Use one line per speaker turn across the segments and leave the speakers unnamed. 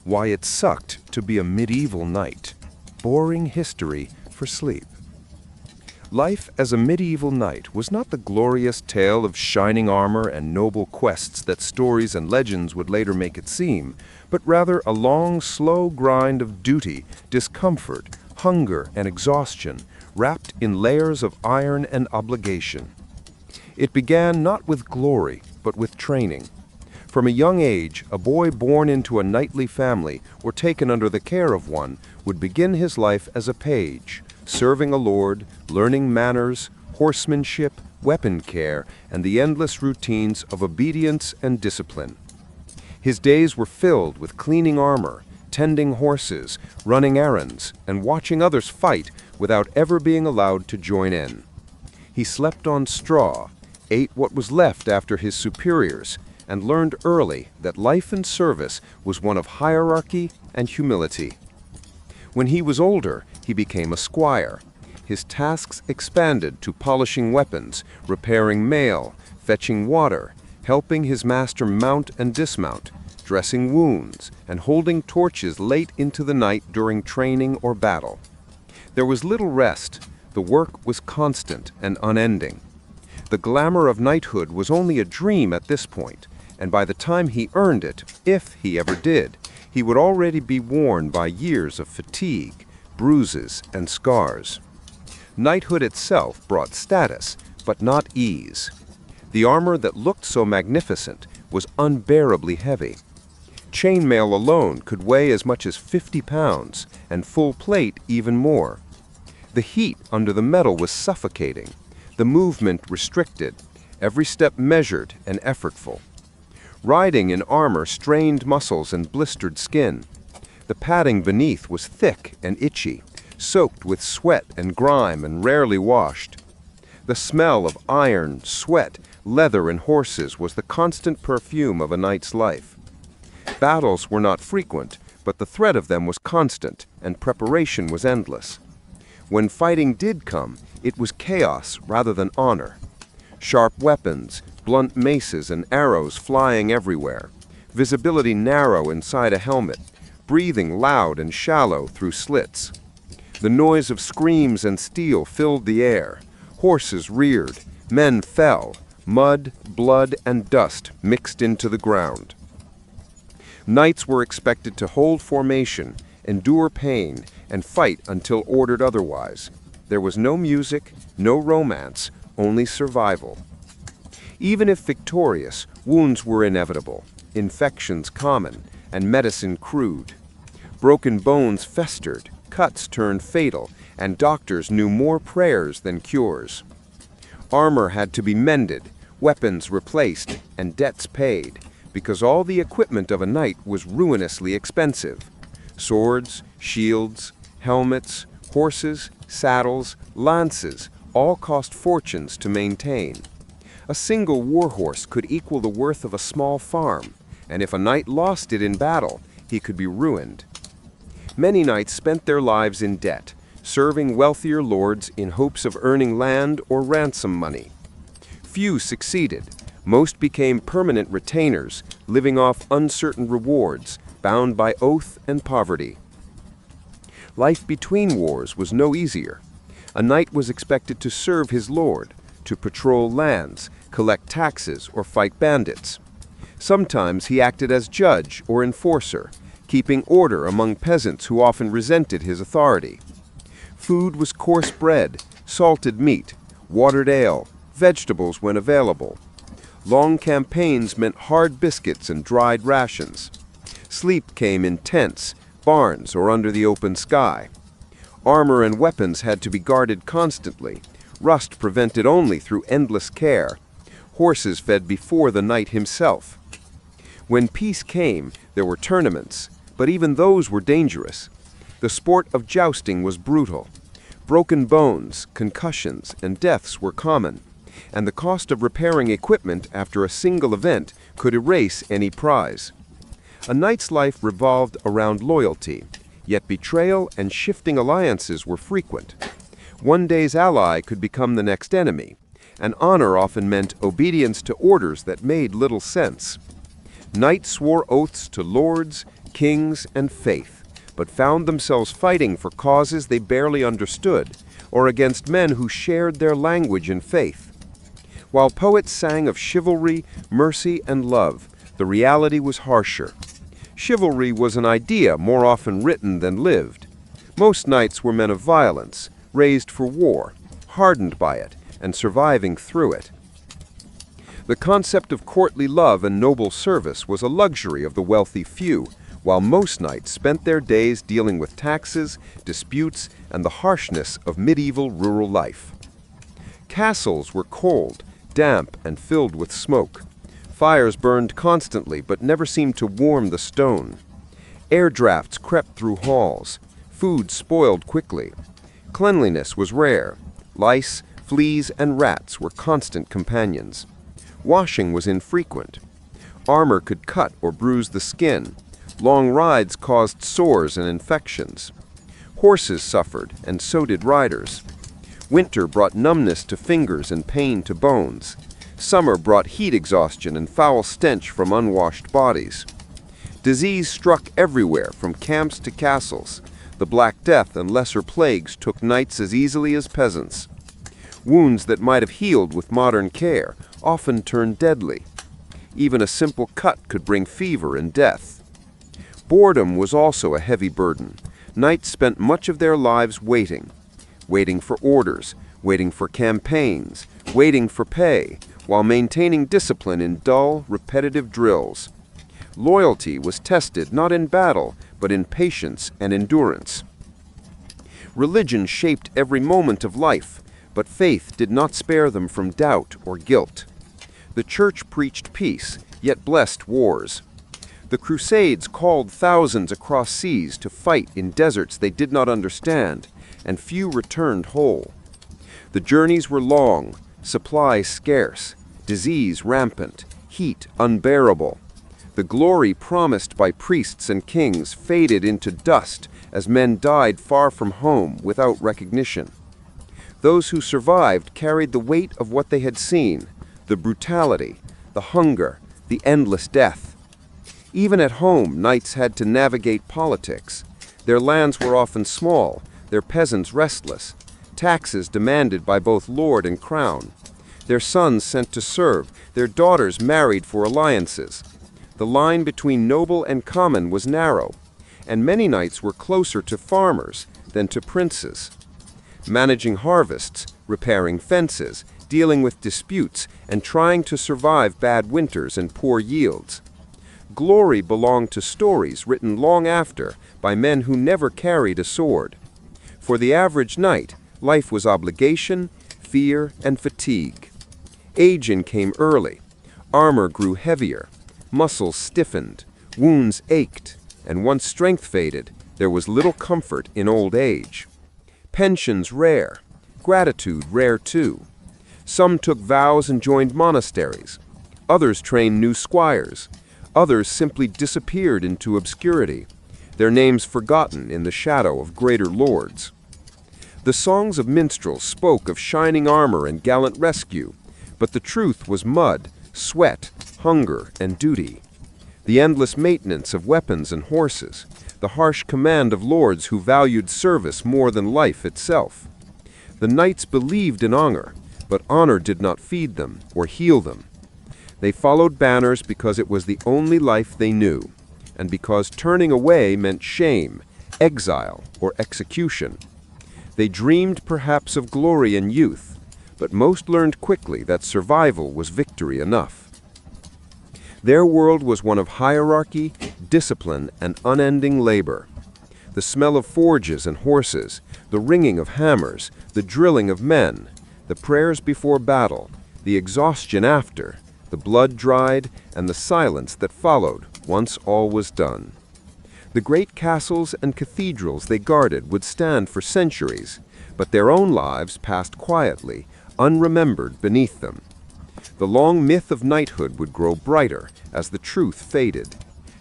Why it sucked to be a medieval knight. Boring history for sleep. Life as a medieval knight was not the glorious tale of shining armor and noble quests that stories and legends would later make it seem, but rather a long, slow grind of duty, discomfort, hunger, and exhaustion, wrapped in layers of iron and obligation. It began not with glory, but with training. From a young age, a boy born into a knightly family or taken under the care of one would begin his life as a page, serving a lord, learning manners, horsemanship, weapon care, and the endless routines of obedience and discipline. His days were filled with cleaning armor, tending horses, running errands, and watching others fight without ever being allowed to join in. He slept on straw, ate what was left after his superiors, and learned early that life in service was one of hierarchy and humility. When he was older, he became a squire. His tasks expanded to polishing weapons, repairing mail, fetching water, helping his master mount and dismount, dressing wounds, and holding torches late into the night during training or battle. There was little rest. The work was constant and unending. The glamour of knighthood was only a dream at this point, and by the time he earned it, if he ever did, he would already be worn by years of fatigue, bruises, and scars. Knighthood itself brought status, but not ease. The armor that looked so magnificent was unbearably heavy. Chainmail alone could weigh as much as 50 pounds, and full plate even more. The heat under the metal was suffocating, the movement restricted, every step measured and effortful. Riding in armor strained muscles and blistered skin. The padding beneath was thick and itchy, soaked with sweat and grime and rarely washed. The smell of iron, sweat, leather, and horses was the constant perfume of a knight's life. Battles were not frequent, but the threat of them was constant, and preparation was endless. When fighting did come, it was chaos rather than honor. Sharp weapons, blunt maces and arrows flying everywhere, visibility narrow inside a helmet, breathing loud and shallow through slits. The noise of screams and steel filled the air. Horses reared, men fell, mud, blood, and dust mixed into the ground. Knights were expected to hold formation, endure pain, and fight until ordered otherwise. There was no music, no romance, only survival. Even if victorious, wounds were inevitable, infections common, and medicine crude. Broken bones festered, cuts turned fatal, and doctors knew more prayers than cures. Armor had to be mended, weapons replaced, and debts paid, because all the equipment of a knight was ruinously expensive. Swords, shields, helmets, horses, saddles, lances, all cost fortunes to maintain. A single warhorse could equal the worth of a small farm, and if a knight lost it in battle, he could be ruined. Many knights spent their lives in debt, serving wealthier lords in hopes of earning land or ransom money. Few succeeded. Most became permanent retainers, living off uncertain rewards, bound by oath and poverty. Life between wars was no easier. A knight was expected to serve his lord, to patrol lands, collect taxes, or fight bandits. Sometimes he acted as judge or enforcer, keeping order among peasants who often resented his authority. Food was coarse bread, salted meat, watered ale, vegetables when available. Long campaigns meant hard biscuits and dried rations. Sleep came in tents, barns, or under the open sky. Armor and weapons had to be guarded constantly, rust prevented only through endless care. Horses fed before the knight himself. When peace came, there were tournaments, but even those were dangerous. The sport of jousting was brutal. Broken bones, concussions, and deaths were common, and the cost of repairing equipment after a single event could erase any prize. A knight's life revolved around loyalty, yet betrayal and shifting alliances were frequent. One day's ally could become the next enemy, and honor often meant obedience to orders that made little sense. Knights swore oaths to lords, kings, and faith, but found themselves fighting for causes they barely understood, or against men who shared their language and faith. While poets sang of chivalry, mercy, and love, the reality was harsher. Chivalry was an idea more often written than lived. Most knights were men of violence, raised for war, hardened by it, and surviving through it. The concept of courtly love and noble service was a luxury of the wealthy few, while most knights spent their days dealing with taxes, disputes, and the harshness of medieval rural life. Castles were cold, damp, and filled with smoke. Fires burned constantly but never seemed to warm the stone. Air drafts crept through halls. Food spoiled quickly. Cleanliness was rare. Lice, fleas, and rats were constant companions. Washing was infrequent. Armor could cut or bruise the skin. Long rides caused sores and infections. Horses suffered, and so did riders. Winter brought numbness to fingers and pain to bones. Summer brought heat exhaustion and foul stench from unwashed bodies. Disease struck everywhere, from camps to castles. The Black Death and lesser plagues took knights as easily as peasants. Wounds that might have healed with modern care often turned deadly. Even a simple cut could bring fever and death. Boredom was also a heavy burden. Knights spent much of their lives waiting for orders, waiting for campaigns, waiting for pay, while maintaining discipline in dull, repetitive drills. Loyalty was tested not in battle, but in patience and endurance. Religion shaped every moment of life, but faith did not spare them from doubt or guilt. The Church preached peace, yet blessed wars. The Crusades called thousands across seas to fight in deserts they did not understand, and few returned whole. The journeys were long, supplies scarce, disease rampant, heat unbearable. The glory promised by priests and kings faded into dust as men died far from home without recognition. Those who survived carried the weight of what they had seen, the brutality, the hunger, the endless death. Even at home, knights had to navigate politics. Their lands were often small, their peasants restless, taxes demanded by both lord and crown, their sons sent to serve, their daughters married for alliances. The line between noble and common was narrow, and many knights were closer to farmers than to princes. Managing harvests, repairing fences, dealing with disputes, and trying to survive bad winters and poor yields. Glory belonged to stories written long after by men who never carried a sword. For the average knight, life was obligation, fear, and fatigue. Aging came early. Armor grew heavier. Muscles stiffened. Wounds ached. And once strength faded, there was little comfort in old age. Pensions rare. Gratitude rare too. Some took vows and joined monasteries. Others trained new squires. Others simply disappeared into obscurity, their names forgotten in the shadow of greater lords. The songs of minstrels spoke of shining armor and gallant rescue, but the truth was mud, sweat, hunger, and duty. The endless maintenance of weapons and horses, the harsh command of lords who valued service more than life itself. The knights believed in honor, but honor did not feed them or heal them. They followed banners because it was the only life they knew, and because turning away meant shame, exile, or execution. They dreamed perhaps of glory in youth, but most learned quickly that survival was victory enough. Their world was one of hierarchy, discipline, and unending labor. The smell of forges and horses, the ringing of hammers, the drilling of men, the prayers before battle, the exhaustion after, the blood dried, and the silence that followed once all was done. The great castles and cathedrals they guarded would stand for centuries, but their own lives passed quietly, unremembered beneath them. The long myth of knighthood would grow brighter as the truth faded.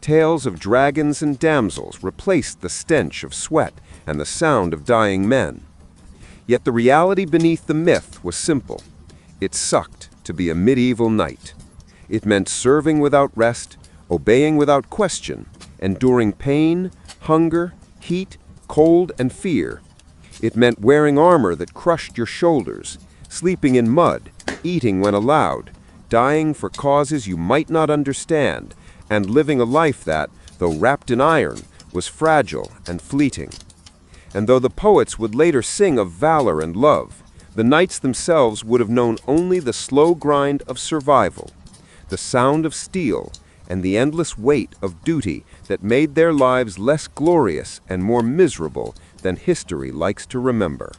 Tales of dragons and damsels replaced the stench of sweat and the sound of dying men. Yet the reality beneath the myth was simple. It sucked to be a medieval knight. It meant serving without rest, obeying without question, enduring pain, hunger, heat, cold, and fear. It meant wearing armor that crushed your shoulders, sleeping in mud, eating when allowed, dying for causes you might not understand, and living a life that, though wrapped in iron, was fragile and fleeting. And though the poets would later sing of valor and love, the knights themselves would have known only the slow grind of survival, the sound of steel, and the endless weight of duty that made their lives less glorious and more miserable than history likes to remember.